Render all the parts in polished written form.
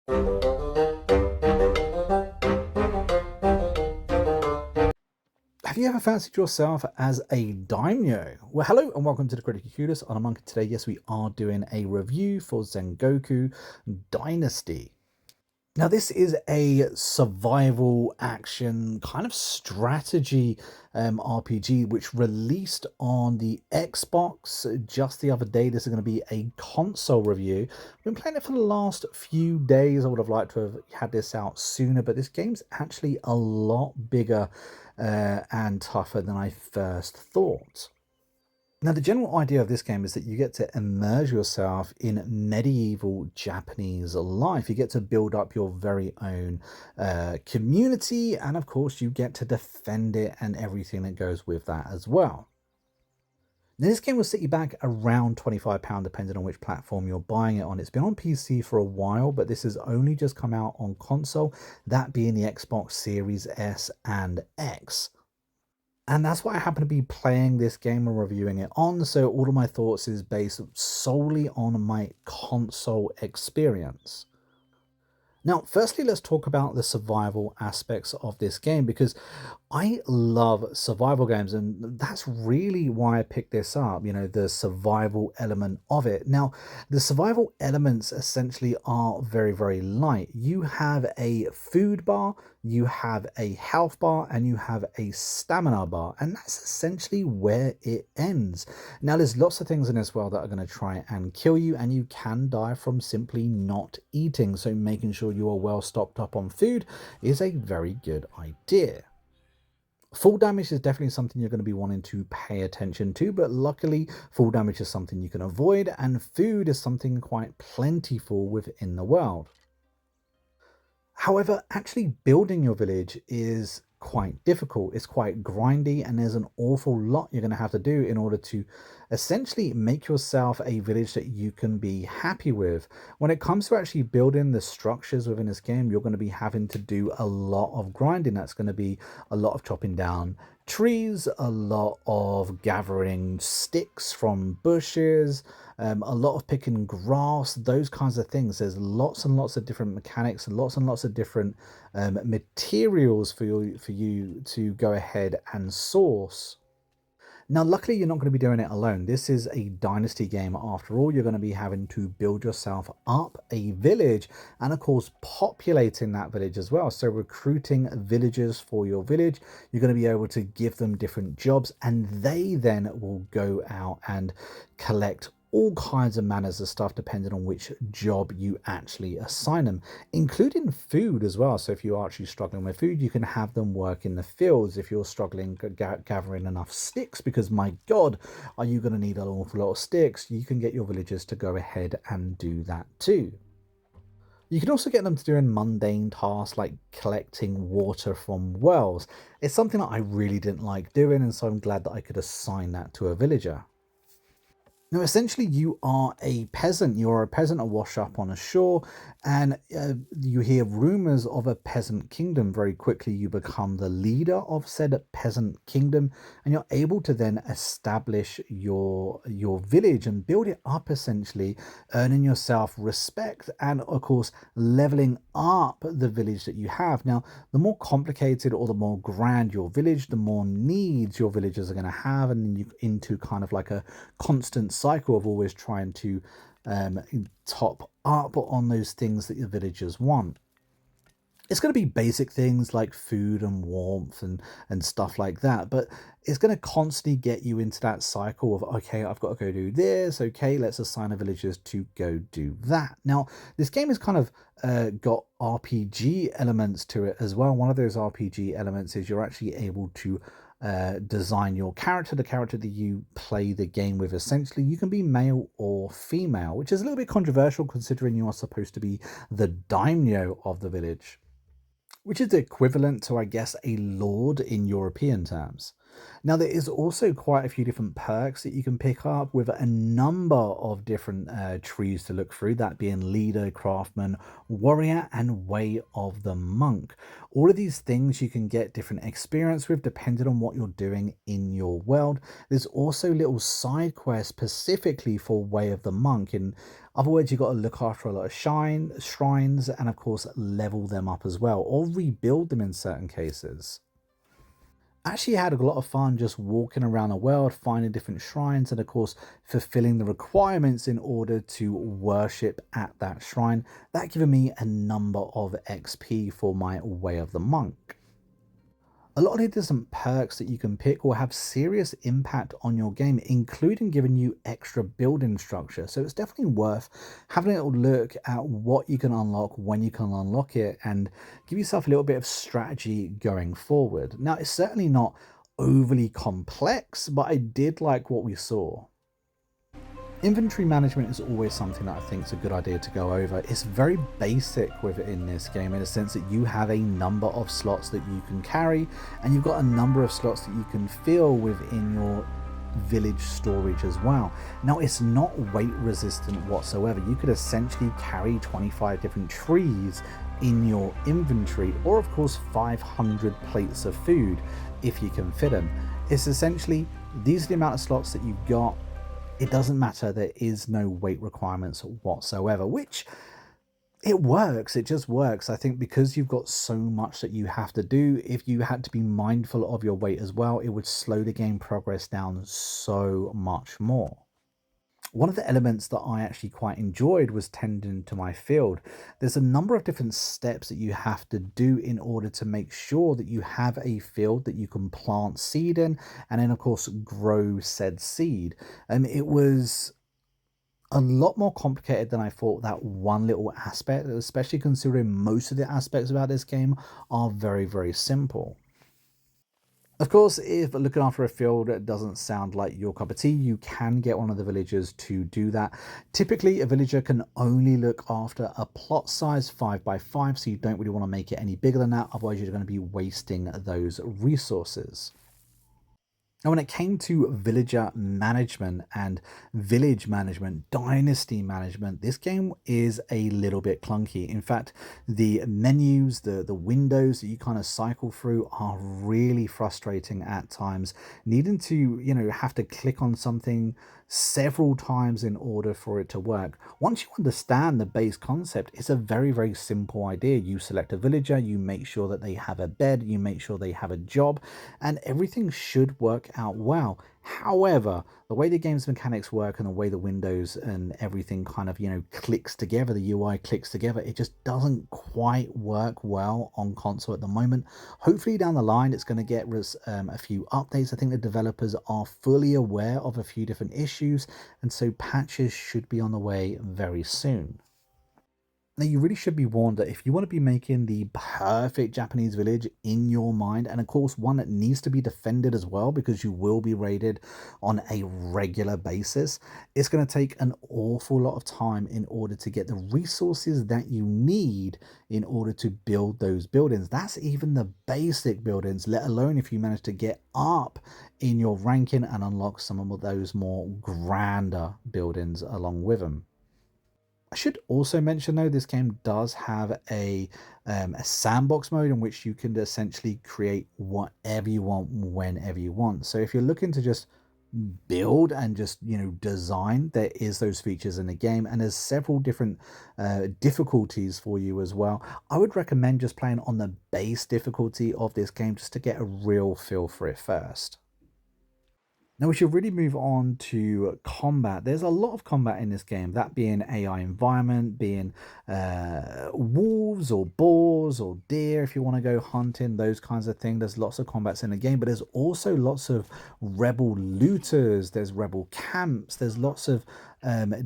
Have you ever fancied yourself as a daimyo? Well, hello and welcome to the Critical Curious. On Among today, yes, we are doing a review for Sengoku Dynasty. Now, this is a survival action kind of strategy RPG which released on the Xbox just the other day. This is going to be a console review. I've been playing it for the last few days. I would have liked to have had this out sooner, but this game's actually a lot bigger and tougher than I first thought. Now, the general idea of this game is that you get to immerse yourself in medieval Japanese life. You get to build up your very own community, and of course, you get to defend it and everything that goes with that as well. Now, this game will set you back around £25 depending on which platform you're buying it on. It's been on PC for a while, but this has only just come out on console, that being the Xbox Series S and X. And that's why I happen to be playing this game and reviewing it on, so all of my thoughts is based solely on my console experience. Now, firstly, let's talk about the survival aspects of this game because I love survival games, and that's really why I picked this up, the survival element of it. Now, the survival elements essentially are very, very light. You have a food bar, you have a health bar, and you have a stamina bar, and that's essentially where it ends. Now, there's lots of things in this world that are going to try and kill you, and you can die from simply not eating, so making sure you are well stocked up on food is a very good idea. Full damage is definitely something you're going to be wanting to pay attention to, but luckily full damage is something you can avoid, and food is something quite plentiful within the world. However, actually building your village is quite difficult. It's quite grindy, and there's an awful lot you're going to have to do in order to essentially make yourself a village that you can be happy with. When it comes to actually building the structures within this game, you're going to be having to do a lot of grinding. That's going to be a lot of chopping down trees, a lot of gathering sticks from bushes, a lot of picking grass, those kinds of things. There's lots and lots of different mechanics and lots of different materials for you to go ahead and source. Now, luckily, you're not going to be doing it alone. This is a dynasty game. After all, you're going to be having to build yourself up a village and, of course, populating that village as well. So recruiting villagers for your village, you're going to be able to give them different jobs, and they then will go out and collect all kinds of manners of stuff depending on which job you actually assign them, including food as well. So if you're actually struggling with food, you can have them work in the fields. If you're struggling gathering enough sticks, because my god, are you going to need an awful lot of sticks, you can get your villagers to go ahead and do that too. You can also get them to doing mundane tasks like collecting water from wells. It's something that I really didn't like doing, and so I'm glad that I could assign that to a villager. Now, essentially, you are a peasant. You're a peasant awash up on a shore, and you hear rumors of a peasant kingdom. Very quickly, you become the leader of said peasant kingdom, and you're able to then establish your village and build it up, essentially, earning yourself respect and, of course, leveling up the village that you have. Now, the more complicated or the more grand your village, the more needs your villagers are going to have, and then you into kind of like a constant cycle of always trying to top up on those things that your villagers want. It's going to be basic things like food and warmth and stuff like that, but it's going to constantly get you into that cycle of, okay, I've got to go do this, okay, let's assign the villagers to go do that. Now, this game has kind of got RPG elements to it as well. One of those RPG elements is you're actually able to design your character, the character that you play the game with. Essentially, you can be male or female, which is a little bit controversial considering you are supposed to be the daimyo of the village, which is equivalent to, I guess, a lord in European terms. Now, there is also quite a few different perks that you can pick up with a number of different trees to look through, that being leader, craftsman, warrior, and way of the monk. All of these things you can get different experience with depending on what you're doing in your world. There's also little side quests specifically for way of the monk, and Other words, you've got to look after a lot of shrines, and of course, level them up as well, or rebuild them in certain cases. I actually had a lot of fun just walking around the world, finding different shrines, and of course, fulfilling the requirements in order to worship at that shrine. That giving me a number of XP for my Way of the Monk. A lot of the different perks that you can pick will have serious impact on your game, including giving you extra building structure. So it's definitely worth having a little look at what you can unlock, when you can unlock it, and give yourself a little bit of strategy going forward. Now, it's certainly not overly complex, but I did like what we saw. Inventory management is always something that I think is a good idea to go over. It's very basic within this game in the sense that you have a number of slots that you can carry, and you've got a number of slots that you can fill within your village storage as well. Now, it's not weight resistant whatsoever. You could essentially carry 25 different trees in your inventory, or of course 500 plates of food if you can fit them. It's essentially, these are the amount of slots that you've got. It doesn't matter, there is no weight requirements whatsoever, which it works, it just works. I think because you've got so much that you have to do, if you had to be mindful of your weight as well, it would slow the game progress down so much more. One of the elements that I actually quite enjoyed was tending to my field. There's a number of different steps that you have to do in order to make sure that you have a field that you can plant seed in, and then of course grow said seed. And it was a lot more complicated than I thought, that one little aspect, especially considering most of the aspects about this game are very simple. Of course, if looking after a field doesn't sound like your cup of tea, you can get one of the villagers to do that. Typically, a villager can only look after a plot size 5 by 5, so you don't really want to make it any bigger than that, otherwise you're going to be wasting those resources. Now, when it came to villager management and village management, dynasty management, this game is a little bit clunky. In fact, the menus, the windows that you kind of cycle through are really frustrating at times. Needing to, have to click on something several times in order for it to work. Once you understand the base concept, it's a very simple idea. You select a villager, you make sure that they have a bed, you make sure they have a job, and everything should work out well. However, the way the game's mechanics work and the way the windows and everything kind of, clicks together, the UI clicks together, it just doesn't quite work well on console at the moment. Hopefully down the line, it's going to get a few updates. I think the developers are fully aware of a few different issues, and so patches should be on the way very soon. Now, you really should be warned that if you want to be making the perfect Japanese village in your mind, and of course one that needs to be defended as well because you will be raided on a regular basis, it's going to take an awful lot of time in order to get the resources that you need in order to build those buildings. That's even the basic buildings, let alone if you manage to get up in your ranking and unlock some of those more grander buildings along with them. I should also mention though, this game does have a sandbox mode in which you can essentially create whatever you want whenever you want. So if you're looking to just build and just design, there is those features in the game, and there's several different difficulties for you as well. I would recommend just playing on the base difficulty of this game just to get a real feel for it first. Now we should really move on to combat. There's a lot of combat in this game, that being AI environment, being wolves or boars or deer if you want to go hunting, those kinds of things. There's lots of combats in the game, but there's also lots of rebel looters, there's rebel camps, there's lots of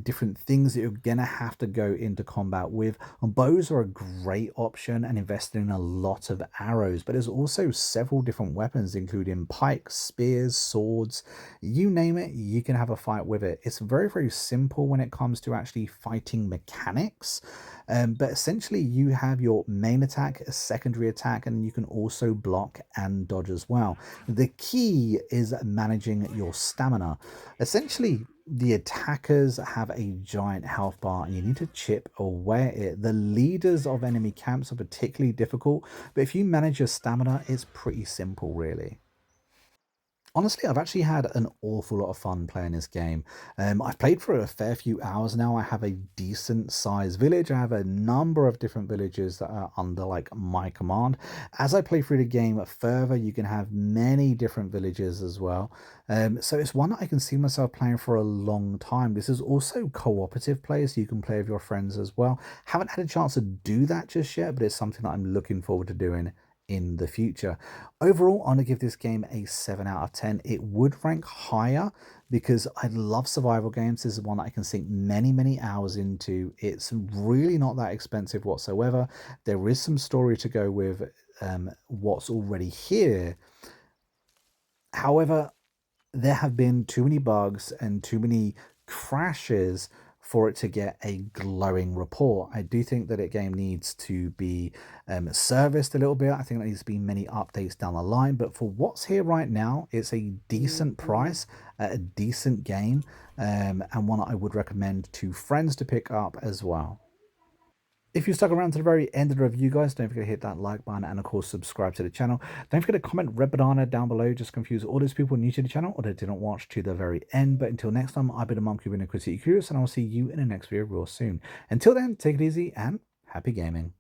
different things that you're gonna have to go into combat with. And bows are a great option and investing in a lot of arrows, but there's also several different weapons including pikes, spears, swords, you name it, you can have a fight with it. It's very simple when it comes to actually fighting mechanics, but essentially you have your main attack, a secondary attack, and you can also block and dodge as well. The key is managing your stamina. Essentially, the attackers have a giant health bar and you need to chip away at it. The leaders of enemy camps are particularly difficult, but if you manage your stamina, it's pretty simple really. Honestly, I've actually had an awful lot of fun playing this game. I've played for a fair few hours now. I have a decent sized village. I have a number of different villages that are under like my command. As I play through the game further, you can have many different villages as well. So it's one that I can see myself playing for a long time. This is also cooperative play, so you can play with your friends as well. Haven't had a chance to do that just yet, but it's something that I'm looking forward to doing in the future. Overall, I'm going to give this game a 7 out of 10. It would rank higher because I love survival games. This is one that I can sink many, many hours into. It's really not that expensive whatsoever. There is some story to go with what's already here. However, there have been too many bugs and too many crashes for it to get a glowing report. I do think that a game needs to be serviced a little bit. I think there needs to be many updates down the line. But for what's here right now, it's a decent price, a decent game, and one that I would recommend to friends to pick up as well. If you stuck around to the very end of the review, guys, don't forget to hit that like button and, of course, subscribe to the channel. Don't forget to comment Red Banana down below. Just confuse all those people new to the channel or that didn't watch to the very end. But until next time, I've been a monk who's been inquisitively curious, and I'll see you in the next video real soon. Until then, take it easy and happy gaming.